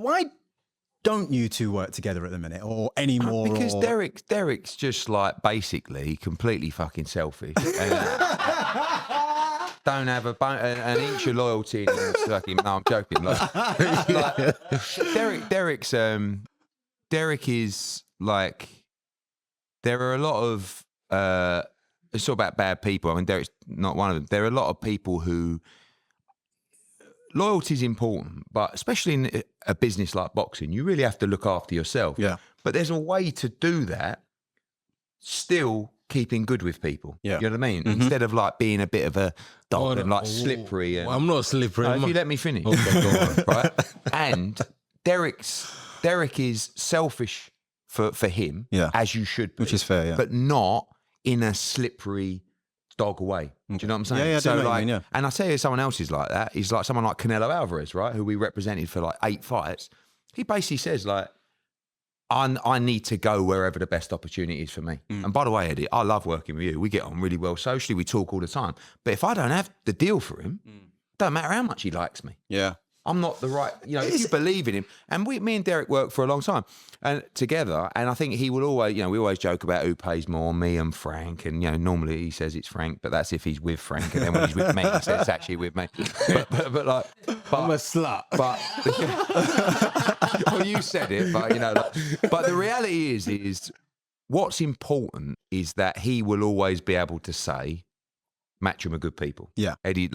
why don't you two work together at the minute or anymore? Because Derek's just like basically completely fucking selfish. Don't have an inch of loyalty in him. Fucking, no, I'm joking. Derek is like, there are a lot of, it's all about bad people. I mean, Derek's not one of them. There are a lot of people who, loyalty is important, but especially in a business like boxing, you really have to look after yourself. Yeah. But there's a way to do that still keeping good with people. Yeah. You know what I mean? Mm-hmm. Instead of like being a bit of a dog and like slippery. And, well, I'm not slippery. if you let me finish. Okay, go on. Right? And Derek is selfish for him, as you should be. Which is fair, yeah. But not in a slippery dog way. Do you know what I'm saying? Yeah, so like, mean, yeah. And I tell you, someone else is like that. He's like someone like Canelo Alvarez, right? Who we represented for like 8 fights. He basically says like, I need to go wherever the best opportunity is for me. And by the way, Eddie, I love working with you. We get on really well socially. We talk all the time. But if I don't have the deal for him, don't matter how much he likes me. Yeah. I'm not the right, if you believe in him. And me and Derek worked for a long time and together. And I think he will always, we always joke about who pays more, me and Frank. And, normally he says it's Frank, but that's if he's with Frank. And then when he's with me, he says it's actually with me. But I'm a slut. But, well, you said it, but, but the reality is what's important is that he will always be able to say, Matchroom are good people. Yeah. Eddie,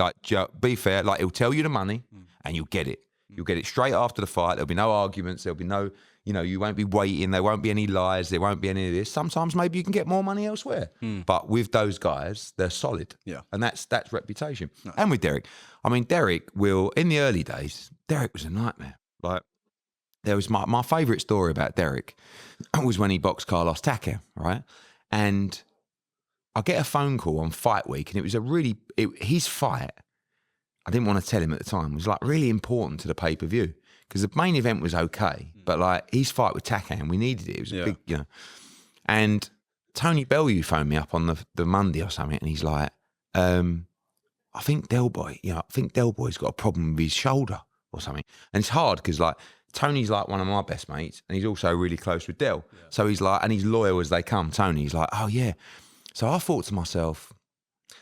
be fair, he'll tell you the money and you'll get it. You'll get it straight after the fight. There'll be no arguments. There'll be no, you won't be waiting. There won't be any lies. There won't be any of this. Sometimes maybe you can get more money elsewhere. But with those guys, they're solid. Yeah. And that's reputation. Nice. And with Derek, I mean, Derek will, in the early days, Derek was a nightmare. Like, there was my favourite story about Derek was when he boxed Carlos Takam, right? And I get a phone call on fight week, and it was his fight, I didn't want to tell him at the time, was like really important to the pay-per-view because the main event was okay, but like his fight with Takam, we needed it. It was a big, And Tony Belleu phoned me up on the Monday or something, and he's like, I think Del Boy's got a problem with his shoulder or something. And it's hard because like Tony's like one of my best mates, and he's also really close with Del. Yeah. So he's like, and he's loyal as they come. Tony's like, oh yeah. So I thought to myself,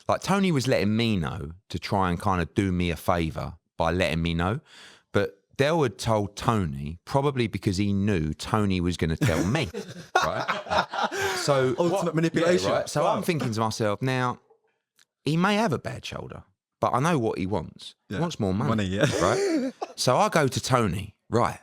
like Tony was letting me know to try and kind of do me a favour by letting me know. But Del had told Tony, probably because he knew Tony was going to tell me, right? So ultimate manipulation. Yeah, right? So I'm thinking to myself, now, he may have a bad shoulder, but I know what he wants. Yeah. He wants more money. Right? So I go to Tony, right,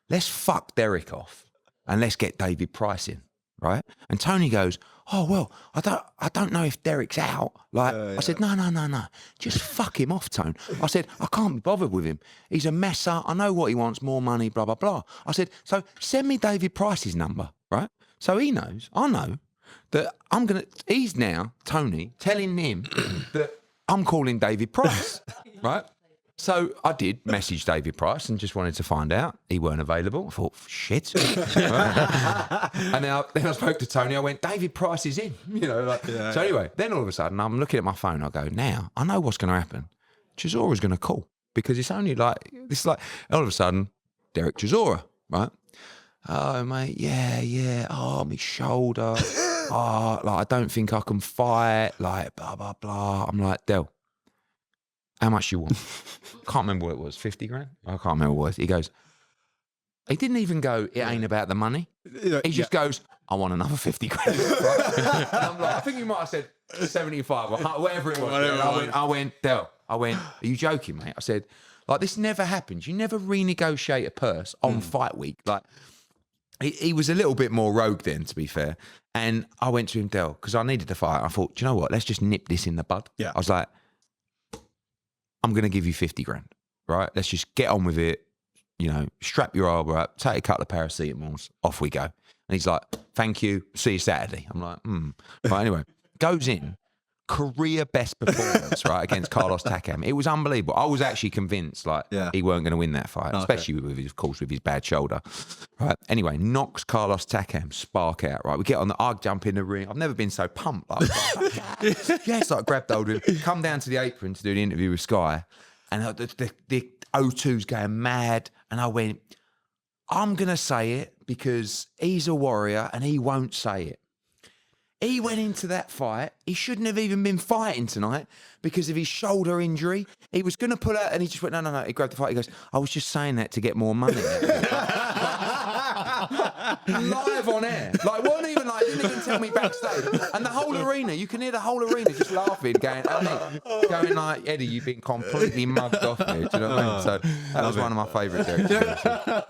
let's fuck Derek off and let's get David Price in, right? And Tony goes, oh, well, I don't know if Derek's out. I said, no. Just fuck him off, Tone. I said, I can't be bothered with him. He's a messer. I know what he wants, more money, blah, blah, blah. I said, so send me David Price's number, right? So he knows, I know, that he's now, Tony, telling him that I'm calling David Price, right? So I did message David Price and just wanted to find out. He weren't available. I thought, shit. Right? And then I spoke to Tony. I went, David Price is in. So anyway, then all of a sudden I'm looking at my phone. I go, now I know what's going to happen. Chisora's going to call because it's only all of a sudden, Derek Chisora, right? Oh, mate, yeah. Oh, my shoulder. Oh, I don't think I can fight. Blah, blah, blah. I'm like, Del, how much you want? Can't remember what it was, 50 grand? I can't remember what it was. He goes, he didn't even go, it ain't about the money. He just goes, I want another 50 grand. Right? And I'm like, I think you might have said 75 or whatever it was. I went, Del, are you joking, mate? I said, this never happens. You never renegotiate a purse on fight week. He was a little bit more rogue then, to be fair. And I went to him, Del, because I needed to fight. I thought, do you know what? Let's just nip this in the bud. Yeah. I was like, I'm going to give you 50 grand, right? Let's just get on with it. Strap your arm up, take a couple of paracetamols, off we go. And he's like, thank you, see you Saturday. I'm like, But anyway, goes in, career best performance, right, against Carlos Takam. It was unbelievable. I was actually convinced, he weren't going to win that fight, especially with his bad shoulder. Right. Anyway, knocks Carlos Takam, spark out, right? We get on I jump in the ring. I've never been so pumped. Yes, grabbed hold of him, come down to the apron to do the interview with Sky, and the O2's going mad, and I went, I'm going to say it because he's a warrior and he won't say it. He went into that fight. He shouldn't have even been fighting tonight because of his shoulder injury. He was going to pull out and he just went, no. He grabbed the fight. He goes, I was just saying that to get more money. Live on air. Like, wasn't even like, didn't even tell me backstage. And the whole arena, you can hear the whole arena just laughing, going like, Eddie, you've been completely mugged off here. Do you know what I mean? So that was one of my favourite Derek.